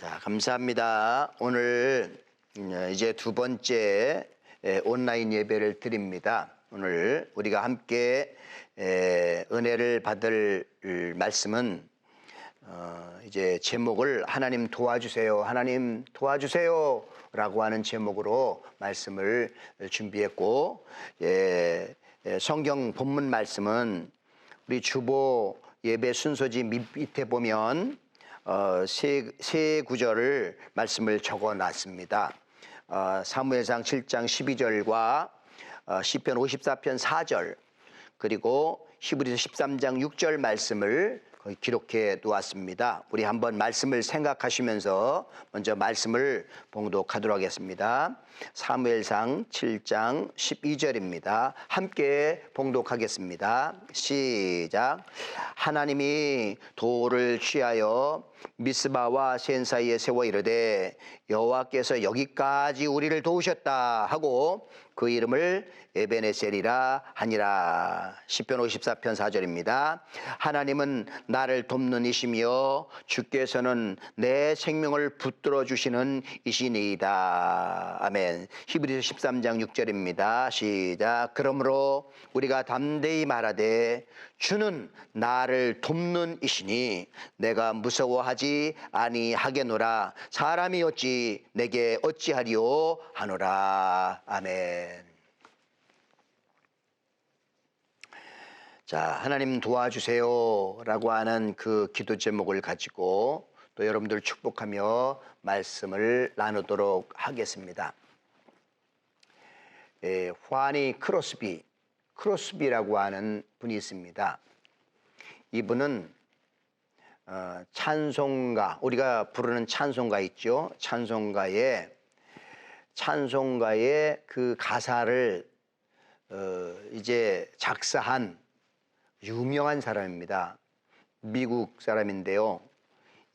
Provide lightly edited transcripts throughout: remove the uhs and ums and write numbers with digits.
자, 감사합니다. 오늘 이제 두 번째 온라인 예배를 드립니다. 오늘 우리가 함께 은혜를 받을 말씀은 이제 제목을 하나님 도와주세요, 하나님 도와주세요 라고 하는 제목으로 말씀을 준비했고, 성경 본문 말씀은 우리 주보 예배 순서지 밑에 보면 세 구절을 말씀을 적어 놨습니다. 사무엘상 7장 12절과 시편 54편 4절, 그리고 히브리서 13장 6절 말씀을 거기 기록해 놓았습니다. 우리 한번 말씀을 생각하시면서 먼저 말씀을 봉독하도록 하겠습니다. 사무엘상 7장 12절입니다. 함께 봉독하겠습니다. 시작. 하나님이 돌을 취하여 미스바와 센 사이에 세워 이르되 여호와께서 여기까지 우리를 도우셨다 하고 그 이름을 에베네셀이라 하니라. 시편 54편 4절입니다. 하나님은 나를 돕는 이시며 주께서는 내 생명을 붙들어 주시는 이시니이다. 아멘. 히브리서 13장 6절입니다. 시작. 그러므로 우리가 담대히 말하되 주는 나를 돕는 이시니 내가 무서워하지 아니하겠노라. 사람이 어찌 내게 어찌하리요 하노라. 아멘. 자, 하나님 도와주세요 라고 하는 그 기도 제목을 가지고 또 여러분들 축복하며 말씀을 나누도록 하겠습니다. 후아니 크로스비라고 하는 분이 있습니다. 이분은 찬송가, 우리가 부르는 찬송가 있죠. 찬송가의 그 가사를 이제 작사한 유명한 사람입니다. 미국 사람인데요.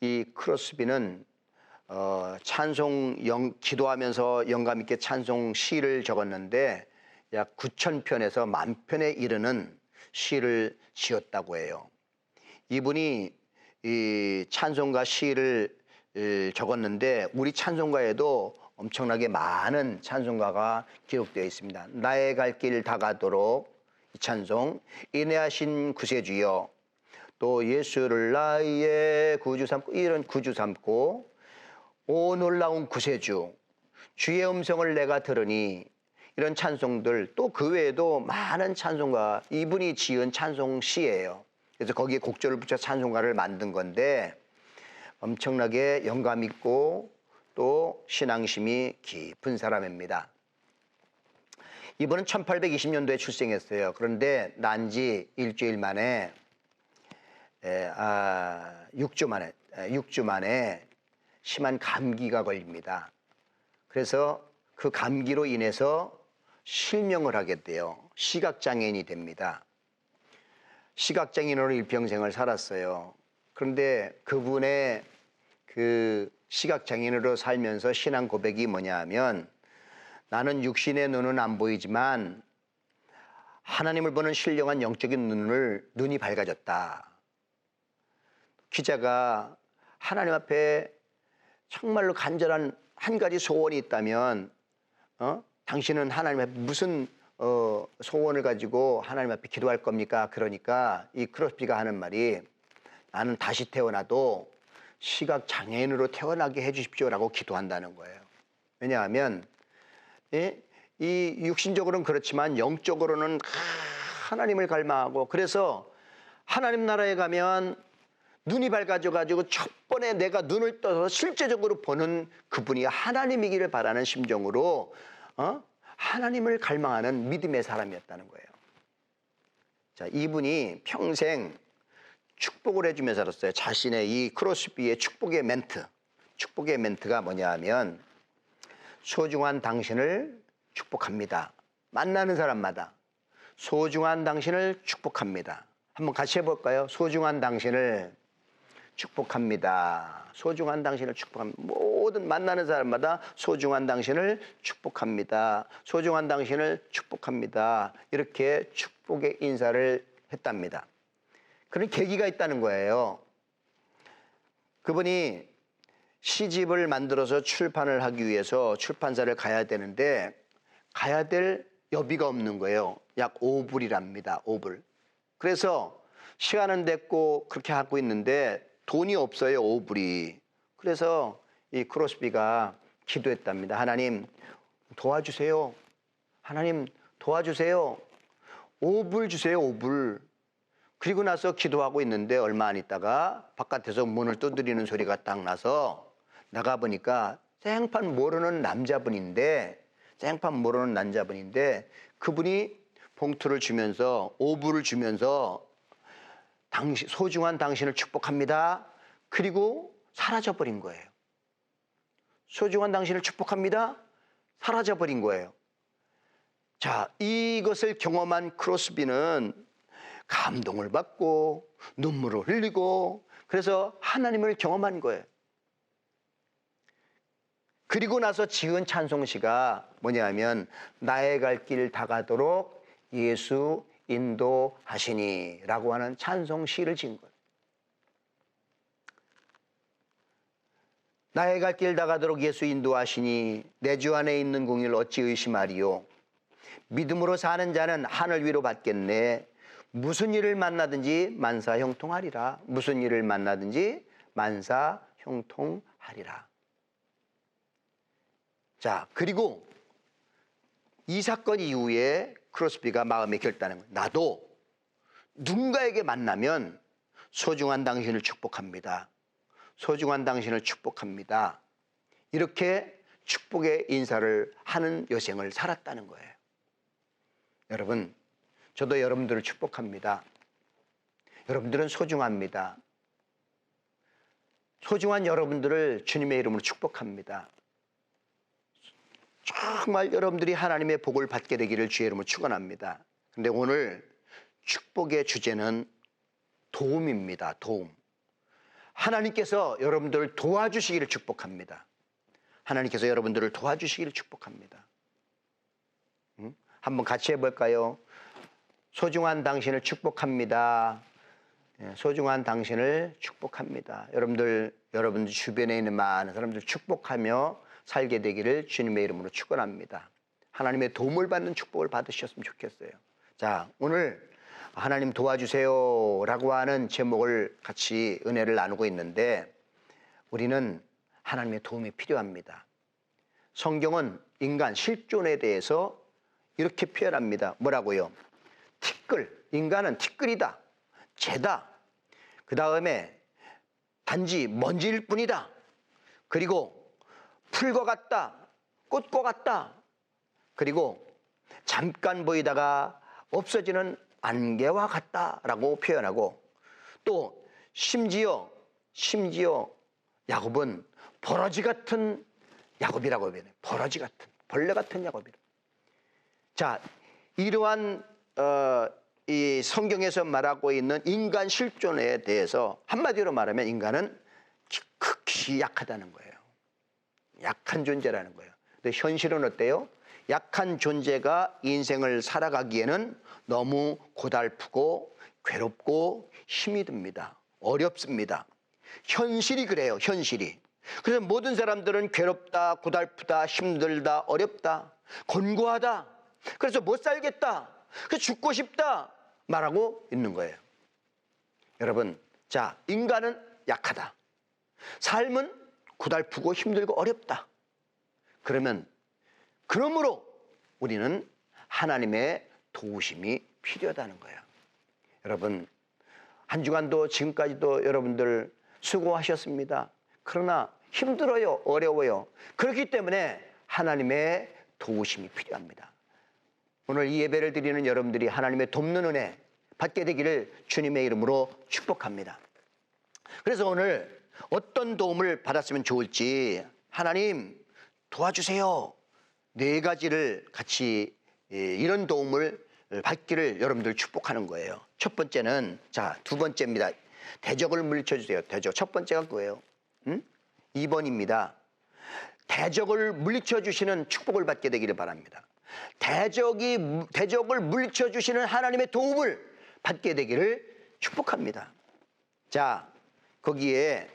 이 크로스비는 기도하면서 영감 있게 찬송 시를 적었는데 약 9,000편에서 10,000편에 이르는 시를 지었다고 해요. 이분이 이 찬송가 시를 적었는데 우리 찬송가에도 엄청나게 많은 찬송가가 기록되어 있습니다. 나의 갈 길 다가도록 이 찬송, 인내하신 구세주여, 또 예수를 나의 구주 삼고, 이런 구주 삼고, 오 놀라운 구세주, 주의 음성을 내가 들으니, 이런 찬송들, 또 그 외에도 많은 찬송가, 이분이 지은 찬송시예요. 그래서 거기에 곡절을 붙여 찬송가를 만든 건데 엄청나게 영감 있고 또 신앙심이 깊은 사람입니다. 이분은 1820년도에 출생했어요. 그런데 난 지 일주일 만에 6주 만에 심한 감기가 걸립니다. 그래서 그 감기로 인해서 실명을 하게 돼요. 시각장애인이 됩니다. 시각장애인으로 일평생을 살았어요. 그런데 그분의 그 시각장애인으로 살면서 신앙 고백이 뭐냐 하면, 나는 육신의 눈은 안 보이지만 하나님을 보는 신령한 영적인 눈이 밝아졌다. 기자가 하나님 앞에 정말로 간절한 한 가지 소원이 있다면 당신은 하나님 앞에 무슨 소원을 가지고 하나님 앞에 기도할 겁니까? 그러니까 이 크로스비가 하는 말이, 나는 다시 태어나도 시각장애인으로 태어나게 해 주십시오라고 기도한다는 거예요. 왜냐하면 이 육신적으로는 그렇지만 영적으로는 하나님을 갈망하고, 그래서 하나님 나라에 가면 눈이 밝아져가지고 첫 번에 내가 눈을 떠서 실제적으로 보는 그분이 하나님이기를 바라는 심정으로 하나님을 갈망하는 믿음의 사람이었다는 거예요. 자, 이분이 평생 축복을 해주면서 살았어요. 자신의 이 크로스비의 축복의 멘트가 뭐냐 하면, 소중한 당신을 축복합니다. 만나는 사람마다 소중한 당신을 축복합니다. 한번 같이 해볼까요? 소중한 당신을 축복합니다. 소중한 당신을 축복합니다. 모든 만나는 사람마다 소중한 당신을 축복합니다. 소중한 당신을 축복합니다. 이렇게 축복의 인사를 했답니다. 그런 계기가 있다는 거예요. 그분이 시집을 만들어서 출판을 하기 위해서 출판사를 가야 되는데 가야 될 여비가 없는 거예요. 약 5불이랍니다. 5불. 그래서 시간은 됐고 그렇게 하고 있는데 돈이 없어요. 5불이. 그래서 이 크로스비가 기도했답니다. 하나님 도와주세요. 하나님 도와주세요. 5불 주세요. 5불. 그리고 나서 기도하고 있는데 얼마 안 있다가 바깥에서 문을 두드리는 소리가 딱 나서 나가보니까 생판 모르는 남자분인데 그분이 봉투를 주면서 5불을 주면서 소중한 당신을 축복합니다. 그리고 사라져버린 거예요. 소중한 당신을 축복합니다. 사라져버린 거예요. 자, 이것을 경험한 크로스비는 감동을 받고 눈물을 흘리고 그래서 하나님을 경험한 거예요. 그리고 나서 지은 찬송시가 뭐냐면 나의 갈 길 다가도록 예수 인도하시니 라고 하는 찬송시를 지은 거예요. 나의 갈 길 다가도록 예수 인도하시니 내 주 안에 있는 공의를 어찌 의심하리요. 믿음으로 사는 자는 하늘 위로 받겠네. 무슨 일을 만나든지 만사형통하리라. 무슨 일을 만나든지 만사형통하리라. 자, 그리고 이 사건 이후에 크로스비가 마음에 결단한 거예요. 나도 누군가에게 만나면 소중한 당신을 축복합니다. 소중한 당신을 축복합니다. 이렇게 축복의 인사를 하는 여생을 살았다는 거예요. 여러분, 저도 여러분들을 축복합니다. 여러분들은 소중합니다. 소중한 여러분들을 주님의 이름으로 축복합니다. 정말 여러분들이 하나님의 복을 받게 되기를 주의 이름으로 축원합니다. 그런데 오늘 축복의 주제는 도움입니다. 도움. 하나님께서 여러분들을 도와주시기를 축복합니다. 하나님께서 여러분들을 도와주시기를 축복합니다. 한번 같이 해볼까요? 소중한 당신을 축복합니다. 소중한 당신을 축복합니다. 여러분들 주변에 있는 많은 사람들 축복하며 살게 되기를 주님의 이름으로 축원합니다. 하나님의 도움을 받는 축복을 받으셨으면 좋겠어요. 자, 오늘 하나님 도와주세요 라고 하는 제목을 같이 은혜를 나누고 있는데 우리는 하나님의 도움이 필요합니다. 성경은 인간 실존에 대해서 이렇게 표현합니다. 뭐라고요? 티끌, 인간은 티끌이다, 재다, 그 다음에 단지 먼지일 뿐이다, 그리고 풀과 같다, 꽃과 같다, 그리고 잠깐 보이다가 없어지는 안개와 같다라고 표현하고 또 심지어 야곱은 버러지 같은 야곱이라고 표현해요. 버러지 같은, 벌레 같은 야곱이라. 자, 이러한 이 성경에서 말하고 있는 인간 실존에 대해서 한마디로 말하면 인간은 극히 약하다는 거예요. 약한 존재라는 거예요. 근데 현실은 어때요? 약한 존재가 인생을 살아가기에는 너무 고달프고 괴롭고 힘이 듭니다. 어렵습니다. 현실이 그래요. 현실이. 그래서 모든 사람들은 괴롭다, 고달프다, 힘들다, 어렵다, 곤고하다, 그래서 못 살겠다, 그래서 죽고 싶다 말하고 있는 거예요. 여러분, 자, 인간은 약하다, 삶은 고달프고 힘들고 어렵다. 그러므로 우리는 하나님의 도우심이 필요하다는 거예요. 여러분, 한 주간도 지금까지도 여러분들 수고하셨습니다. 그러나 힘들어요, 어려워요. 그렇기 때문에 하나님의 도우심이 필요합니다. 오늘 이 예배를 드리는 여러분들이 하나님의 돕는 은혜 받게 되기를 주님의 이름으로 축복합니다. 그래서 오늘 어떤 도움을 받았으면 좋을지, 하나님 도와주세요, 4가지를 같이 이런 도움을 받기를 여러분들 축복하는 거예요. 첫 번째는, 자, 2번째입니다. 대적을 물리쳐 주세요. 대적. 첫 번째가 뭐예요? 2번입니다. 대적을 물리쳐 주시는 축복을 받게 되기를 바랍니다. 대적을 물리쳐 주시는 하나님의 도움을 받게 되기를 축복합니다. 자, 거기에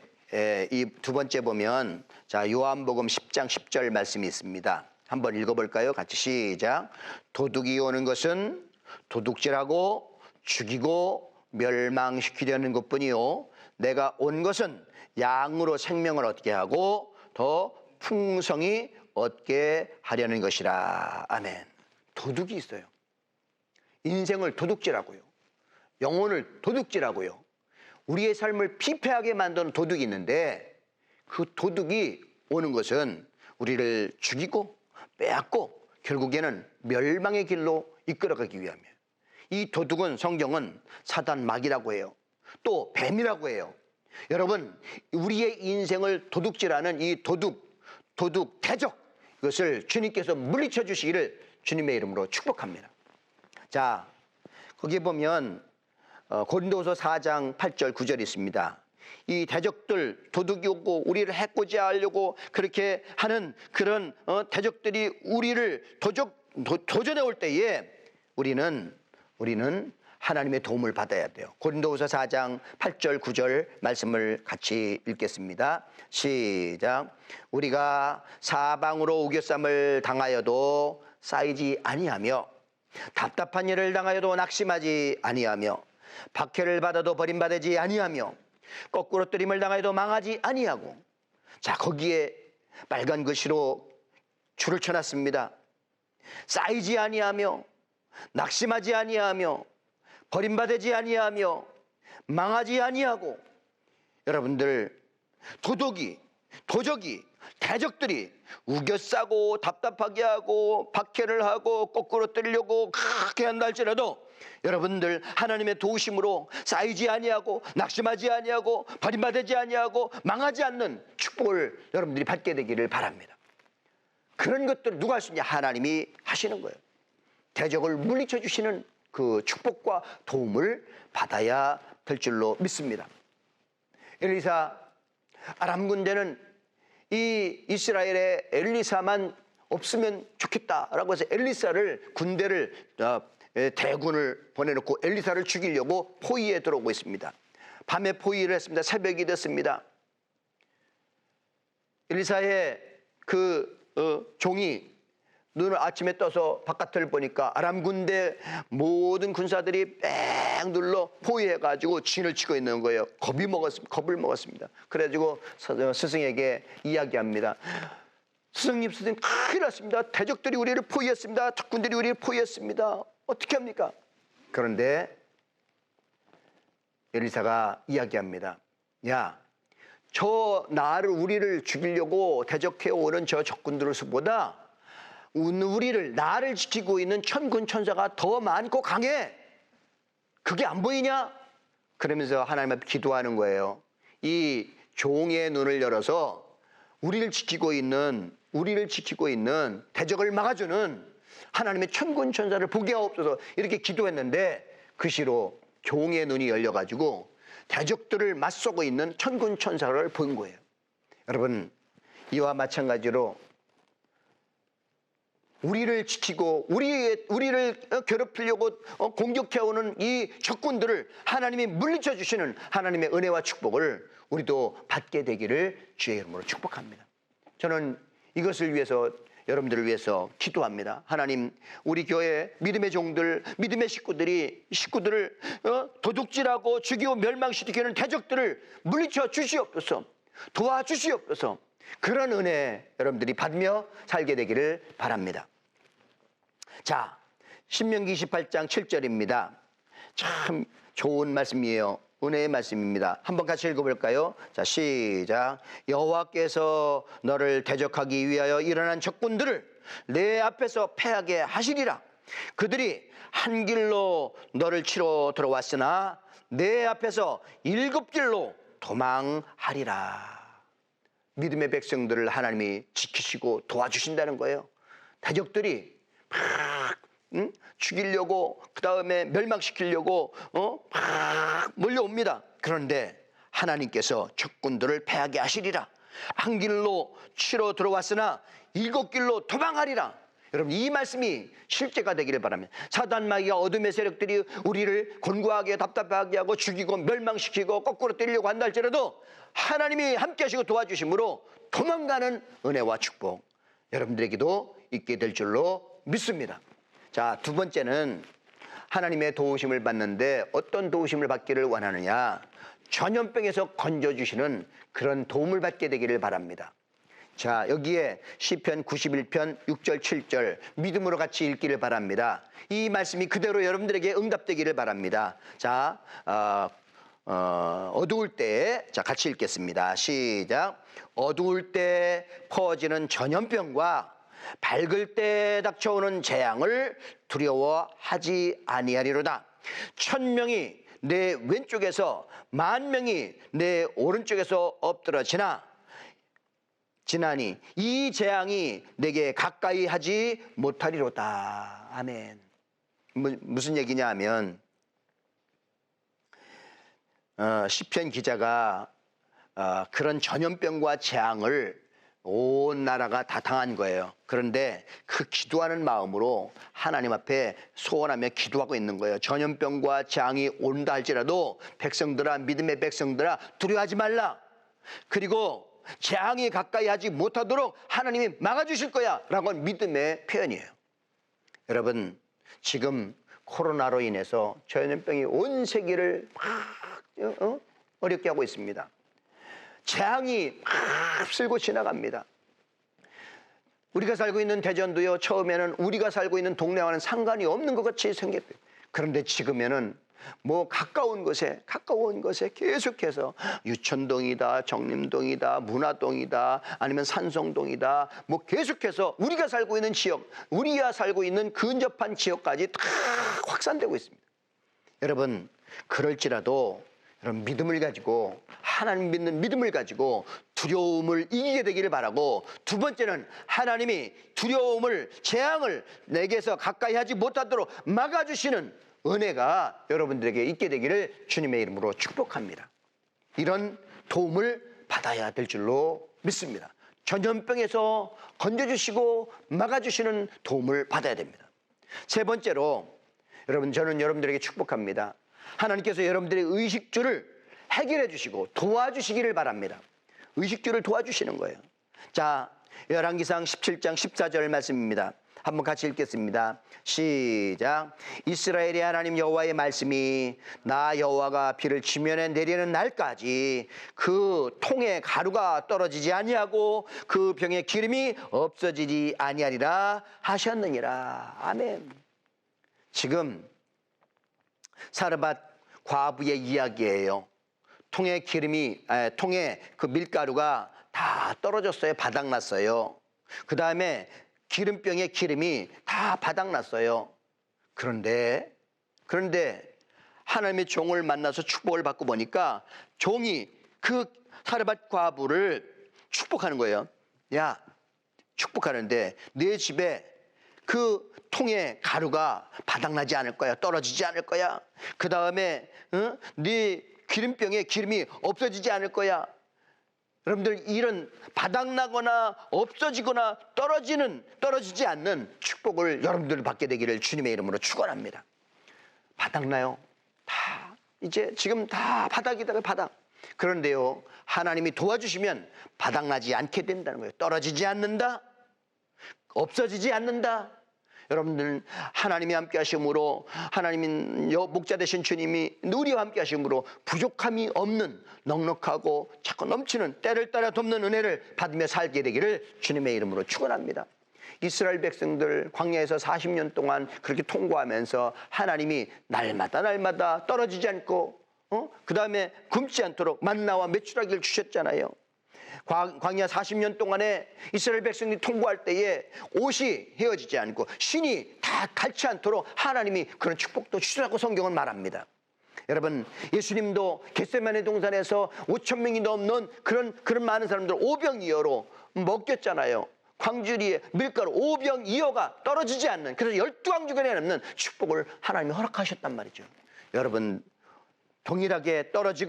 이 두 번째 보면 자 요한복음 10장 10절 말씀이 있습니다. 한번 읽어볼까요? 같이 시작. 도둑이 오는 것은 도둑질하고 죽이고 멸망시키려는 것뿐이요 내가 온 것은 양으로 생명을 얻게 하고 더 풍성히 얻게 하려는 것이라. 아멘. 도둑이 있어요. 인생을 도둑질하고요. 영혼을 도둑질하고요. 우리의 삶을 피폐하게 만드는 도둑이 있는데 그 도둑이 오는 것은 우리를 죽이고 빼앗고 결국에는 멸망의 길로 이끌어가기 위함이에요. 이 도둑은 성경은 사단 마귀라고 해요. 또 뱀이라고 해요. 여러분 우리의 인생을 도둑질하는 이 도둑 대적 이것을 주님께서 물리쳐 주시기를 주님의 이름으로 축복합니다. 자 거기 보면 고린도후서 4장 8절 9절이 있습니다. 이 대적들 도둑이 오고 우리를 해코지 하려고 그렇게 하는 그런 대적들이 우리를 도전해 올 때에 우리는 하나님의 도움을 받아야 돼요. 고린도후서 4장 8절 9절 말씀을 같이 읽겠습니다. 시작. 우리가 사방으로 우겨쌈을 당하여도 쌓이지 아니하며 답답한 일을 당하여도 낙심하지 아니하며 박해를 받아도 버림받지 아니하며 거꾸로 뜨림을 당하여도 망하지 아니하고 자 거기에 빨간 글씨로 줄을 쳐놨습니다. 쌓이지 아니하며 낙심하지 아니하며 버림받지 아니하며 망하지 아니하고 여러분들 도적이 대적들이 우겨싸고 답답하게 하고 박해를 하고 거꾸로 뜨려고 그렇게 한다 할지라도 여러분들 하나님의 도우심으로 쌓이지 아니하고 낙심하지 아니하고 버림받지 아니하고 망하지 않는 축복을 여러분들이 받게 되기를 바랍니다. 그런 것들을 누가 할 수 있냐? 하나님이 하시는 거예요. 대적을 물리쳐 주시는 그 축복과 도움을 받아야 될 줄로 믿습니다. 엘리사 아람 군대는 이 이스라엘의 엘리사만 없으면 좋겠다라고 해서 엘리사를 군대를 대군을 보내놓고 엘리사를 죽이려고 포위에 들어오고 있습니다. 밤에 포위를 했습니다. 새벽이 됐습니다. 엘리사의 그 종이 눈을 아침에 떠서 바깥을 보니까 아람 군대 모든 군사들이 뺑 눌러 포위해가지고 진을 치고 있는 거예요. 겁을 먹었습니다. 그래가지고 스승에게 이야기합니다. 스승님 큰일 났습니다. 대적들이 우리를 포위했습니다. 적군들이 우리를 포위했습니다. 어떻게 합니까? 그런데 엘리사가 이야기합니다. 야, 우리를 죽이려고 대적해오는 저 적군들 수보다 나를 지키고 있는 천군 천사가 더 많고 강해. 그게 안 보이냐? 그러면서 하나님 앞에 기도하는 거예요. 이 종의 눈을 열어서 우리를 지키고 있는 대적을 막아주는 하나님의 천군 천사를 보게 하옵소서 이렇게 기도했는데 그 시로 종의 눈이 열려가지고 대적들을 맞서고 있는 천군 천사를 본 거예요. 여러분 이와 마찬가지로 우리를 지키고 우리를 괴롭히려고 공격해오는 이 적군들을 하나님이 물리쳐 주시는 하나님의 은혜와 축복을 우리도 받게 되기를 주의 이름으로 축복합니다. 저는 이것을 위해서 여러분들을 위해서 기도합니다. 하나님 우리 교회 믿음의 종들 믿음의 식구들을 도둑질하고 죽이고 멸망시키는 대적들을 물리쳐 주시옵소서 도와주시옵소서 그런 은혜 여러분들이 받으며 살게 되기를 바랍니다. 자, 신명기 28장 7절입니다. 참 좋은 말씀이에요. 은혜의 말씀입니다. 한번 같이 읽어볼까요? 자, 시작. 여호와께서 너를 대적하기 위하여 일어난 적군들을 내 앞에서 패하게 하시리라. 그들이 한 길로 너를 치러 들어왔으나 내 앞에서 7길로 도망하리라. 믿음의 백성들을 하나님이 지키시고 도와주신다는 거예요. 대적들이 막 죽이려고 그 다음에 멸망시키려고 막 몰려옵니다. 그런데 하나님께서 적군들을 패하게 하시리라. 한 길로 치러 들어왔으나 7길로 도망하리라. 여러분 이 말씀이 실제가 되기를 바랍니다. 사단 마귀가 어둠의 세력들이 우리를 곤고하게 답답하게 하고 죽이고 멸망시키고 거꾸로 때리려고 한다 할지라도 하나님이 함께 하시고 도와주심으로 도망가는 은혜와 축복 여러분들에게도 있게 될 줄로 믿습니다. 자, 두 번째는 하나님의 도우심을 받는데 어떤 도우심을 받기를 원하느냐? 전염병에서 건져주시는 그런 도움을 받게 되기를 바랍니다. 자, 여기에 시편 91편 6절 7절 믿음으로 같이 읽기를 바랍니다. 이 말씀이 그대로 여러분들에게 응답되기를 바랍니다. 자, 어두울 때, 자, 같이 읽겠습니다. 시작. 어두울 때 퍼지는 전염병과 밝을 때 닥쳐오는 재앙을 두려워하지 아니하리로다. 1000명이 내 왼쪽에서 10,000명이 내 오른쪽에서 지나니 이 재앙이 내게 가까이 하지 못하리로다. 아멘. 무슨 얘기냐 하면 시편 기자가 그런 전염병과 재앙을 온 나라가 다 당한 거예요. 그런데 그 기도하는 마음으로 하나님 앞에 소원하며 기도하고 있는 거예요. 전염병과 재앙이 온다 할지라도 백성들아, 믿음의 백성들아, 두려워하지 말라. 그리고 재앙이 가까이 하지 못하도록 하나님이 막아주실 거야 라고 하는 믿음의 표현이에요. 여러분, 지금 코로나로 인해서 전염병이 온 세계를 막 어렵게 하고 있습니다. 재앙이 막 쓸고 지나갑니다. 우리가 살고 있는 대전도요, 처음에는 우리가 살고 있는 동네와는 상관이 없는 것 같이 생겼대요. 그런데 지금에는 뭐 가까운 곳에 계속해서 유천동이다, 정림동이다, 문화동이다, 아니면 산성동이다, 뭐 계속해서 우리가 살고 있는 지역, 우리가 살고 있는 근접한 지역까지 다 확산되고 있습니다. 여러분, 그럴지라도 여러분 믿음을 가지고, 하나님 믿는 믿음을 가지고 두려움을 이기게 되기를 바라고, 두 번째는 하나님이 두려움을, 재앙을 내게서 가까이 하지 못하도록 막아주시는 은혜가 여러분들에게 있게 되기를 주님의 이름으로 축복합니다. 이런 도움을 받아야 될 줄로 믿습니다. 전염병에서 건져주시고 막아주시는 도움을 받아야 됩니다. 세 번째로, 여러분, 저는 여러분들에게 축복합니다. 하나님께서 여러분들의 의식주를 해결해 주시고 도와주시기를 바랍니다. 의식주를 도와주시는 거예요. 자, 열왕기상 17장 14절 말씀입니다. 한번 같이 읽겠습니다. 시작. 이스라엘의 하나님 여호와의 말씀이 나 여호와가 비를 지면에 내리는 날까지 그 통에 가루가 떨어지지 아니하고 그 병에 기름이 없어지지 아니하리라 하셨느니라. 아멘. 지금 사르밧 과부의 이야기예요. 통에 그 밀가루가 다 떨어졌어요. 바닥났어요. 그 다음에 기름병에 기름이 다 바닥났어요. 그런데 하나님의 종을 만나서 축복을 받고 보니까 종이 그 사르밧 과부를 축복하는 거예요. 야, 축복하는데 내 집에 그 통에 가루가 바닥나지 않을 거야. 떨어지지 않을 거야. 그 다음에 네 기름병에 기름이 없어지지 않을 거야. 여러분들, 이런 바닥나거나 없어지거나 떨어지지 않는 축복을 여러분들 받게 되기를 주님의 이름으로 축원합니다. 바닥나요? 지금 다 바닥이다가 바닥. 그런데요, 하나님이 도와주시면 바닥나지 않게 된다는 거예요. 떨어지지 않는다. 없어지지 않는다. 여러분들, 하나님이 함께 하심으로, 하나님인 목자 되신 주님이 우리와 함께 하심으로 부족함이 없는 넉넉하고 자꾸 넘치는 때를 따라 돕는 은혜를 받으며 살게 되기를 주님의 이름으로 축원합니다. 이스라엘 백성들 광야에서 40년 동안 그렇게 통과하면서 하나님이 날마다 떨어지지 않고 그 다음에 굶지 않도록 만나와 메추라기를 주셨잖아요. 광야 40년 동안에 이스라엘 백성이 통과할 때에 옷이 헤어지지 않고 신이 다 닳지 않도록 하나님이 그런 축복도 주시라고 성경은 말합니다. 여러분, 예수님도 겟세마네 동산에서 5,000명이 넘는 그런 많은 사람들 오병이어로 먹였잖아요. 광주리에 밀가루 5병이어가 떨어지지 않는, 그래서 12왕주간에 남는 축복을 하나님이 허락하셨단 말이죠. 여러분, 동일하게 떨어지지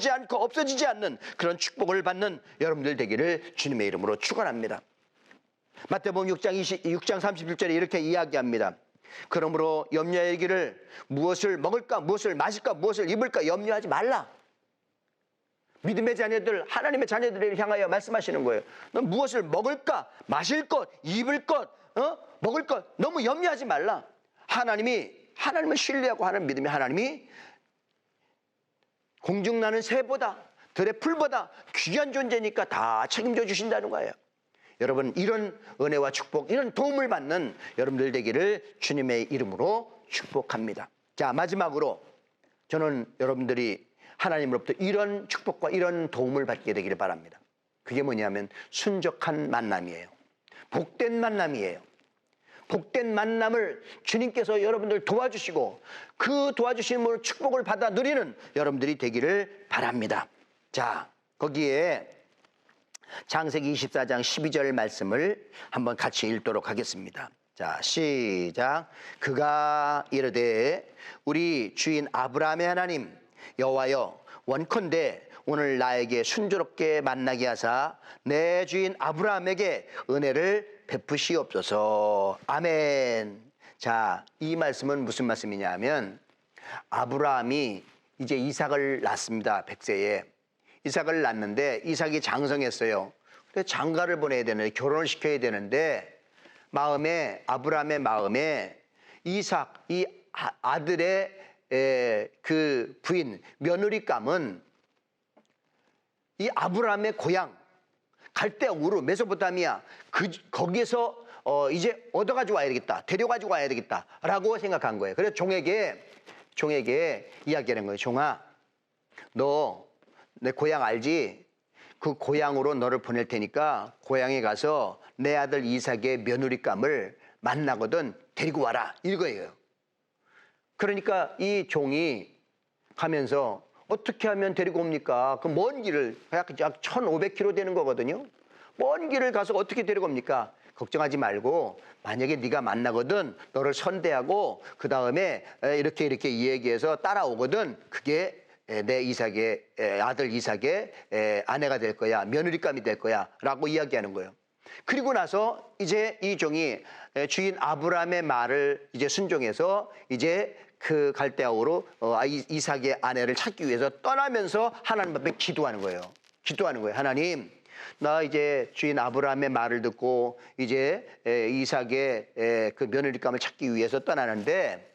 않고 없어지지 않는 그런 축복을 받는 여러분들 되기를 주님의 이름으로 축원합니다. 마태복음 6장 31절에 이렇게 이야기합니다. 그러므로 염려하기를 무엇을 먹을까, 무엇을 마실까, 무엇을 입을까 염려하지 말라. 믿음의 자녀들, 하나님의 자녀들을 향하여 말씀하시는 거예요. 너 무엇을 먹을까, 마실 것, 입을 것, 먹을 것 너무 염려하지 말라. 하나님을 신뢰하고 하는 믿음의 하나님이 공중 나는 새보다, 들의 풀보다 귀한 존재니까 다 책임져 주신다는 거예요. 여러분, 이런 은혜와 축복, 이런 도움을 받는 여러분들 되기를 주님의 이름으로 축복합니다. 자, 마지막으로 저는 여러분들이 하나님으로부터 이런 축복과 이런 도움을 받게 되기를 바랍니다. 그게 뭐냐면 순적한 만남이에요. 복된 만남이에요. 복된 만남을 주님께서 여러분들 도와주시고 그 도와주심으로 축복을 받아 누리는 여러분들이 되기를 바랍니다. 자, 거기에 창세기 24장 12절 말씀을 한번 같이 읽도록 하겠습니다. 자, 시작. 그가 이르되 우리 주인 아브라함의 하나님 여호와여, 원컨대 오늘 나에게 순조롭게 만나게 하사 내 주인 아브라함에게 은혜를 베푸시옵소서. 아멘. 자, 이 말씀은 무슨 말씀이냐 하면 아브라함이 이제 이삭을 낳습니다. 100세에. 이삭을 낳는데 이삭이 장성했어요. 근데 장가를 보내야 되는데, 결혼을 시켜야 되는데 아브라함의 마음에 이삭, 이 아들의 그 부인 며느리감은 이 아브라함의 고향 갈대아 우르 메소포타미아 거기에서 이제 얻어가지고 와야 되겠다, 데려가지고 와야 되겠다라고 생각한 거예요. 그래서 종에게 이야기하는 거예요. 종아, 너 내 고향 알지? 그 고향으로 너를 보낼 테니까 고향에 가서 내 아들 이삭의 며느리감을 만나거든 데리고 와라, 이거예요. 그러니까 이 종이 가면서 어떻게 하면 데리고 옵니까? 그 먼 길을 약 1,500km 되는 거거든요. 먼 길을 가서 어떻게 데리고 옵니까? 걱정하지 말고 만약에 네가 만나거든 너를 선대하고 그 다음에 이렇게 얘기해서 따라오거든 그게 내 이삭의 아들 이삭의 아내가 될 거야, 며느리감이 될 거야 라고 이야기하는 거예요. 그리고 나서 이제 이 종이 주인 아브라함의 말을 이제 순종해서 이제 그 갈대아우로 이삭의 아내를 찾기 위해서 떠나면서 하나님 앞에 기도하는 거예요. 하나님, 나 이제 주인 아브라함의 말을 듣고 이제 이삭의 그 며느리감을 찾기 위해서 떠나는데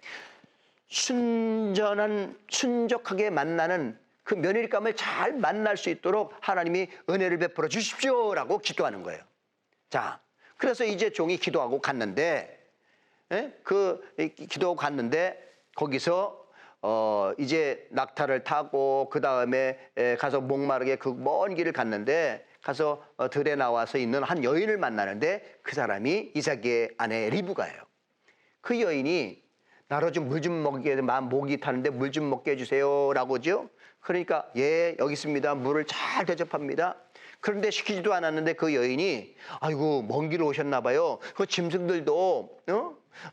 순적하게 만나는 그 며느리감을 잘 만날 수 있도록 하나님이 은혜를 베풀어 주십시오라고 기도하는 거예요. 자, 그래서 이제 종이 기도하고 갔는데, 기도하고 갔는데 거기서 이제 낙타를 타고 그 다음에 가서 목마르게 그 먼 길을 갔는데 가서 들에 나와서 있는 한 여인을 만나는데 그 사람이 이삭의 아내 리브가예요. 그 여인이 나로 좀 물 좀 먹게, 목이 타는데 물 좀 먹게 해주세요라고 하죠. 그러니까 예, 여기 있습니다. 물을 잘 대접합니다. 그런데 시키지도 않았는데 그 여인이 아이고 먼 길 오셨나 봐요. 그 짐승들도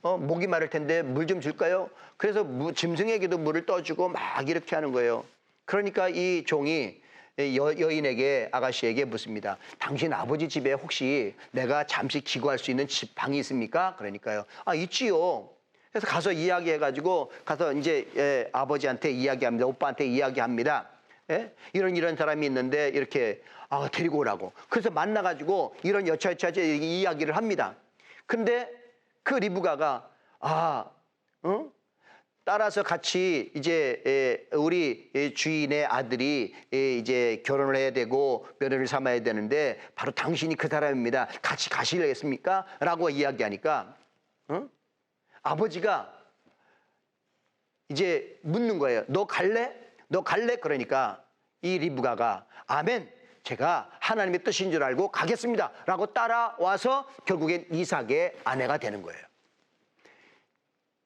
목이 마를 텐데 물 좀 줄까요? 그래서 짐승에게도 물을 떠주고 막 이렇게 하는 거예요. 그러니까 이 종이 여인에게, 아가씨에게 묻습니다. 당신 아버지 집에 혹시 내가 잠시 기거할 수 있는 집 방이 있습니까? 그러니까요. 아, 있지요. 그래서 가서 이야기해가지고 가서 이제 아버지한테 이야기합니다. 오빠한테 이야기합니다. 이런 사람이 있는데 이렇게 데리고 오라고. 그래서 만나가지고 이런 여차저차 이야기를 합니다. 근데 그 리브가가 따라서 같이 이제 우리 주인의 아들이 이제 결혼을 해야 되고 며느리를 삼아야 되는데 바로 당신이 그 사람입니다. 같이 가시겠습니까? 라고 이야기하니까 아버지가 이제 묻는 거예요. 너 갈래? 그러니까 이 리브가가 아멘, 제가 하나님의 뜻인 줄 알고 가겠습니다 라고 따라와서 결국엔 이삭의 아내가 되는 거예요.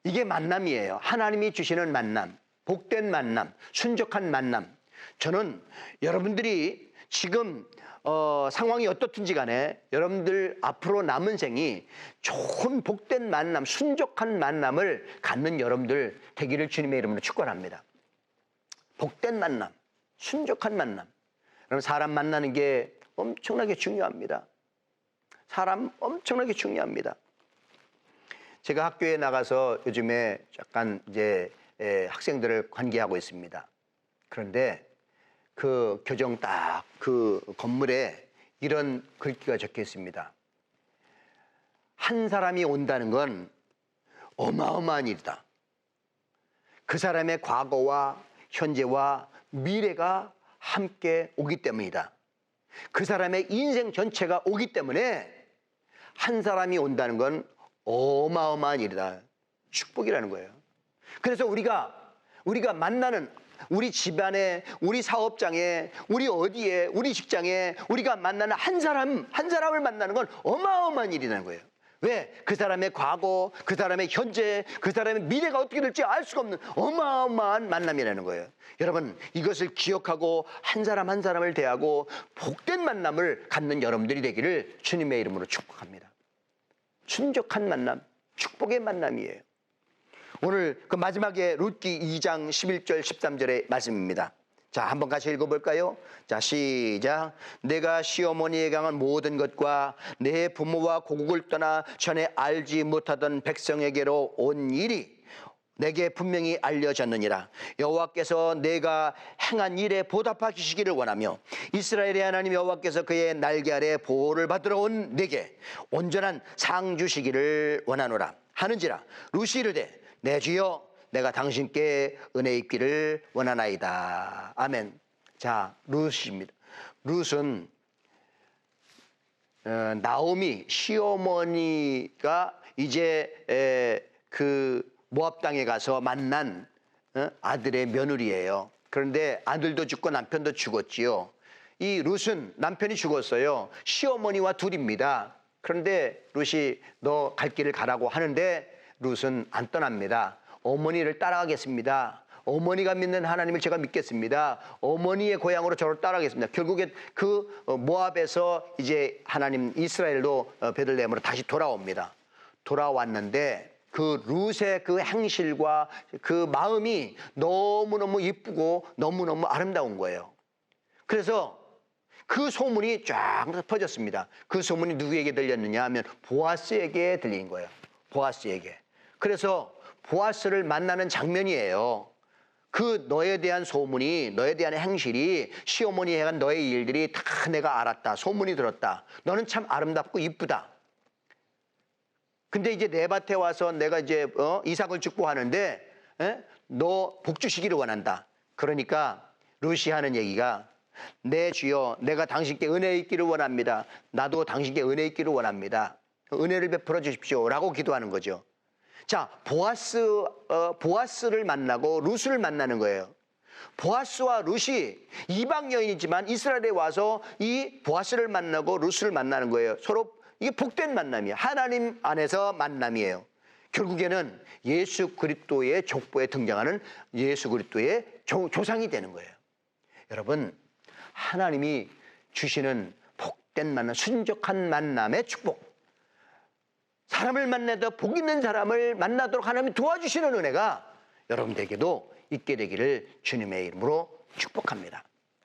이게 만남이에요. 하나님이 주시는 만남, 복된 만남, 순적한 만남. 저는 여러분들이 지금 상황이 어떻든지 간에 여러분들 앞으로 남은 생이 좋은 복된 만남, 순적한 만남을 갖는 여러분들 되기를 주님의 이름으로 축원합니다. 복된 만남, 순적한 만남. 여러분, 사람 만나는 게 엄청나게 중요합니다. 사람 엄청나게 중요합니다. 제가 학교에 나가서 요즘에 약간 이제 학생들을 관계하고 있습니다. 그런데 그 교정 딱 그 건물에 이런 글귀가 적혀 있습니다. 한 사람이 온다는 건 어마어마한 일이다. 그 사람의 과거와 현재와 미래가 함께 오기 때문이다. 그 사람의 인생 전체가 오기 때문에 한 사람이 온다는 건 어마어마한 일이다. 축복이라는 거예요. 그래서 우리가 만나는 우리 집안에, 우리 사업장에, 우리 어디에, 우리 직장에 우리가 만나는 한 사람을 만나는 건 어마어마한 일이라는 거예요. 왜? 그 사람의 과거, 그 사람의 현재, 그 사람의 미래가 어떻게 될지 알 수가 없는 어마어마한 만남이라는 거예요. 여러분, 이것을 기억하고 한 사람 한 사람을 대하고 복된 만남을 갖는 여러분들이 되기를 주님의 이름으로 축복합니다. 순적한 만남, 축복의 만남이에요. 오늘 그 마지막에 룻기 2장 11절 13절의 말씀입니다. 자, 한번 같이 읽어볼까요? 자, 시작. 내가 시어머니에 강한 모든 것과 내 부모와 고국을 떠나 전에 알지 못하던 백성에게로 온 일이 내게 분명히 알려졌느니라. 여호와께서 내가 행한 일에 보답하 주시기를 원하며 이스라엘의 하나님 여호와께서 그의 날개 아래 보호를 받으러 온 내게 온전한 상 주시기를 원하노라 하는지라. 룻이 이르되 내 주여 내가 당신께 은혜 입기를 원하나이다. 아멘. 자, 룻입니다. 룻은 나오미 시어머니가 이제 그 모압 땅에 가서 만난 아들의 며느리예요. 그런데 아들도 죽고 남편도 죽었지요. 이 룻은 남편이 죽었어요. 시어머니와 둘입니다. 그런데 룻이 너 갈 길을 가라고 하는데 룻은 안 떠납니다. 어머니를 따라가겠습니다. 어머니가 믿는 하나님을 제가 믿겠습니다. 어머니의 고향으로 저를 따라가겠습니다. 결국에 그 모압에서 이제 하나님 이스라엘로 베들레헴으로 다시 돌아옵니다. 돌아왔는데 그 룻의 그 행실과 그 마음이 너무너무 예쁘고 너무너무 아름다운 거예요. 그래서 그 소문이 쫙 퍼졌습니다. 그 소문이 누구에게 들렸느냐 하면 보아스에게 들린 거예요. 보아스에게. 그래서 보아스를 만나는 장면이에요. 그 너에 대한 소문이, 너에 대한 행실이, 시어머니에 대한 너의 일들이 다 내가 알았다. 소문이 들었다. 너는 참 아름답고 이쁘다. 근데 이제 내 밭에 와서 내가 이제 이삭을 축복하는데 너 복 주시기를 원한다. 그러니까 룻이 하는 얘기가 내 주여 내가 당신께 은혜 있기를 원합니다. 나도 당신께 은혜 있기를 원합니다. 은혜를 베풀어 주십시오 라고 기도하는 거죠. 자, 보아스를 만나고 룻을 만나는 거예요. 보아스와 룻이 이방 여인이지만 이스라엘에 와서 이 보아스를 만나고 룻을 만나는 거예요. 서로 이게 복된 만남이에요. 하나님 안에서 만남이에요. 결국에는 예수 그리스도의 족보에 등장하는 예수 그리스도의 조상이 되는 거예요. 여러분, 하나님이 주시는 복된 만남, 순적한 만남의 축복. 사람을 만나도 복 있는 사람을 만나도록 하나님이 도와주시는 은혜가 여러분들에게도 있게 되기를 주님의 이름으로 축복합니다.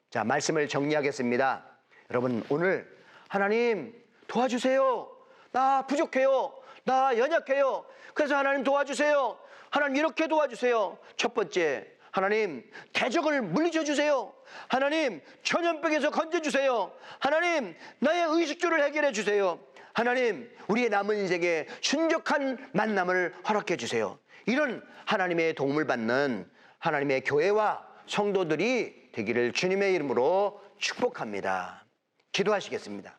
자, 말씀을 정리하겠습니다. 여러분, 오늘 하나님 도와주세요. 나 부족해요. 나 연약해요. 그래서 하나님 도와주세요. 하나님 이렇게 도와주세요. 첫 번째, 하나님 대적을 물리쳐 주세요. 하나님 전염병에서 건져주세요. 하나님 나의 의식주를 해결해 주세요. 하나님 우리의 남은 인생에 순적한 만남을 허락해 주세요. 이런 하나님의 도움을 받는 하나님의 교회와 성도들이 되기를 주님의 이름으로 축복합니다. 기도하시겠습니다.